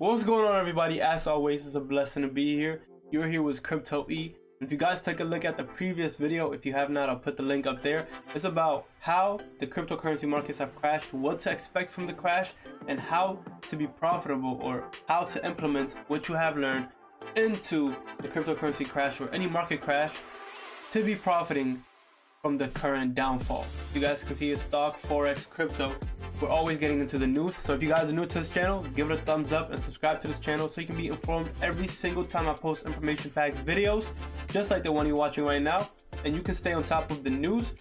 What's going on, everybody? As always, it's a blessing to be here. You're here with Crypto E. If you guys take a look at the previous video, if you have not, I'll put the link up there. It's about how the cryptocurrency markets have crashed, what to expect from the crash, and how to be profitable, or how to implement what you have learned into the cryptocurrency crash or any market crash to be profiting from the current downfall. You guys can see it's stock, forex, crypto. We're always getting into the news, so if you guys are new to this channel, give it a thumbs up and subscribe to this channel so you can be informed every single time I post information packed videos just like the one you're watching right now, and you can stay on top of the news,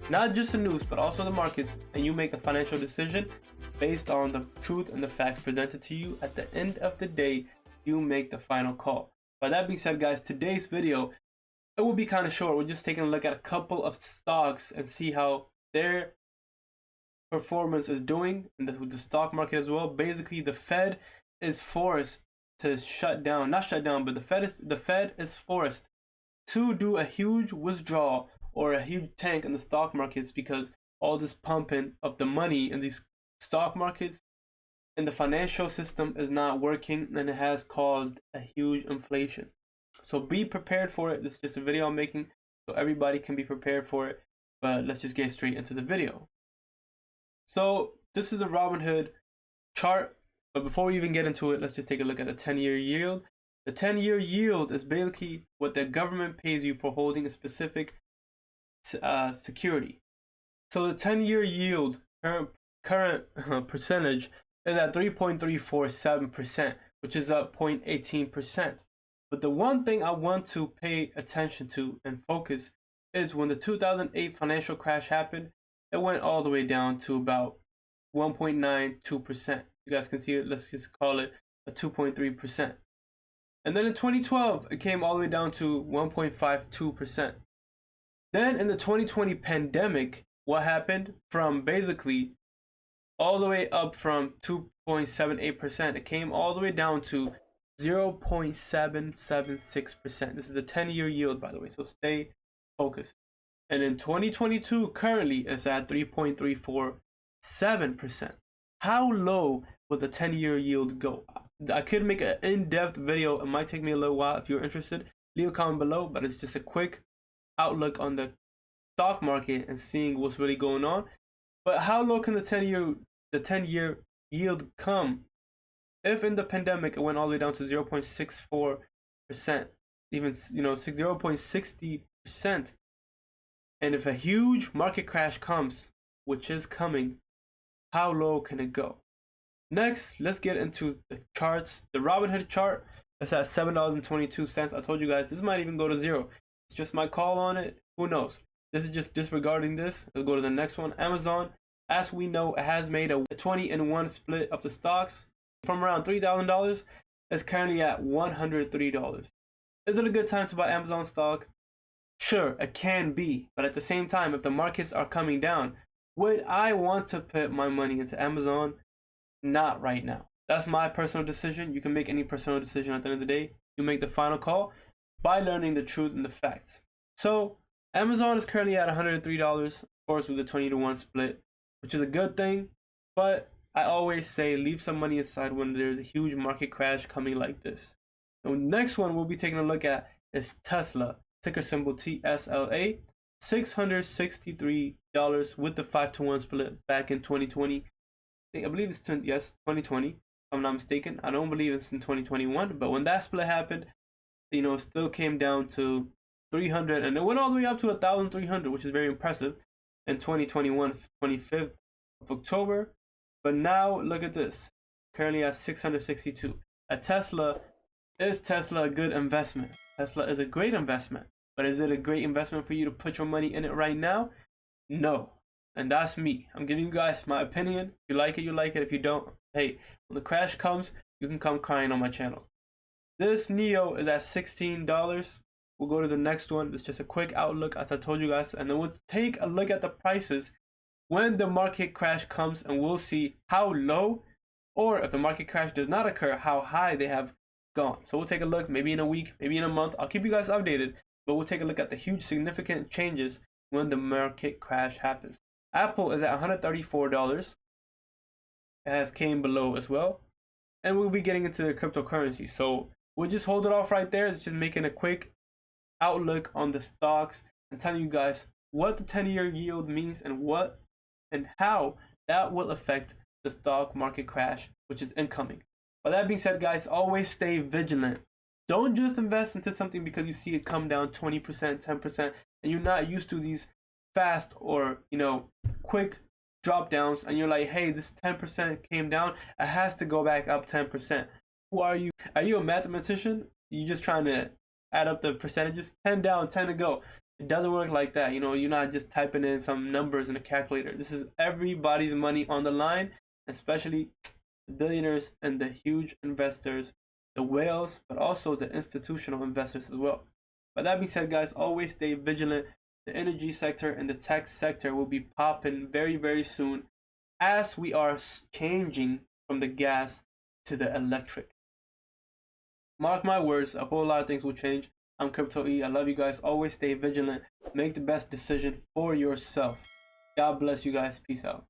not just the news but also the markets, and you make a financial decision based on the truth and the facts presented to you. At the end of the day, you make the final call. By that being said, guys, today's video, it will be kind of short. We're just taking a look at a couple of stocks and see how their performance is doing, and with the stock market as well. Basically, the Fed is forced to shut down, not shut down, but the Fed is forced to do a huge withdrawal or a huge tank in the stock markets because all this pumping of the money in these stock markets and the financial system is not working, and it has caused a huge inflation. So be prepared for it. This is just a video I'm making so everybody can be prepared for it. But let's just get straight into the video. So this is a Robinhood chart, but before we even get into it, let's just take a look at the 10-year yield. The 10-year yield is basically what the government pays you for holding a specific security. So the 10-year yield current percentage is at 3.347%, which is up 0.18%. But the one thing I want to pay attention to and focus is when the 2008 financial crash happened, it went all the way down to about 1.92%. You guys can see it. Let's just call it a 2.3%. And then in 2012, it came all the way down to 1.52%. Then in the 2020 pandemic, what happened? From basically all the way up from 2.78%, it came all the way down to 0.776%. This is a 10-year yield, by the way, so stay focused. And in 2022, currently it's at 3.347%. How low will the 10-year yield go? I could make an in-depth video. It might take me a little while. If you're interested, leave a comment below, but it's just a quick outlook on the stock market and seeing what's really going on. But how low can the 10-year yield come? If in the pandemic it went all the way down to 0.64%, even 0.60%, and if a huge market crash comes, which is coming, how low can it go? Next, let's get into the charts. The Robinhood chart is at $7.22. I told you guys this might even go to zero. It's just my call on it. Who knows? This is just disregarding this. Let's go to the next one. Amazon, as we know, it has made a 20-in-1 split of the stocks. From around $3,000, it's currently at $103. Is it a good time to buy Amazon stock? Sure, it can be, but at the same time, if the markets are coming down, would I want to put my money into Amazon? Not right now. That's my personal decision. You can make any personal decision at the end of the day. You make the final call by learning the truth and the facts. So Amazon is currently at $103, of course, with a 20-to-1 split, which is a good thing, but I always say leave some money aside when there's a huge market crash coming like this. The next one we'll be taking a look at is Tesla, ticker symbol TSLA, $663 with the 5-to-1 split back in 2020. I believe it's 2020, if I'm not mistaken. I don't believe it's in 2021, but when that split happened, it still came down to 300, and it went all the way up to 1,300, which is very impressive in 2021, 25th of October. But now look at this, currently at 662. Is Tesla a good investment? Tesla is a great investment, but is it a great investment for you to put your money in it right now? No. And that's me. I'm giving you guys my opinion. If you like it, you like it. If you don't, hey, when the crash comes, you can come crying on my channel. This NEO is at $16. We'll go to the next one. It's just a quick outlook, as I told you guys, and then we'll take a look at the prices when the market crash comes, and we'll see how low, or if the market crash does not occur, how high they have gone. So we'll take a look, maybe in a week, maybe in a month. I'll keep you guys updated, but we'll take a look at the huge significant changes when the market crash happens. Apple is at $134. It has came below as well. and we'll be getting into the cryptocurrency. So we'll just hold it off right there. It's just making a quick outlook on the stocks and telling you guys what the 10-year yield means and what and how that will affect the stock market crash, which is incoming. But that being said, guys, always stay vigilant. Don't just invest into something because you see it come down 20%, 10%, and you're not used to these fast or, quick drop downs, and you're like, hey, this 10% came down, it has to go back up 10%. Who are you? Are you a mathematician? You just trying to add up the percentages? 10 down, 10 to go. It doesn't work like that. You're not just typing in some numbers in a calculator. This is everybody's money on the line, especially the billionaires and the huge investors, the whales, but also the institutional investors as well. But that being said, guys, always stay vigilant. The energy sector and the tech sector will be popping very, very soon as we are changing from the gas to the electric. Mark my words, a whole lot of things will change. I'm Crypto E. I love you guys. Always stay vigilant. Make the best decision for yourself. God bless you guys. Peace out.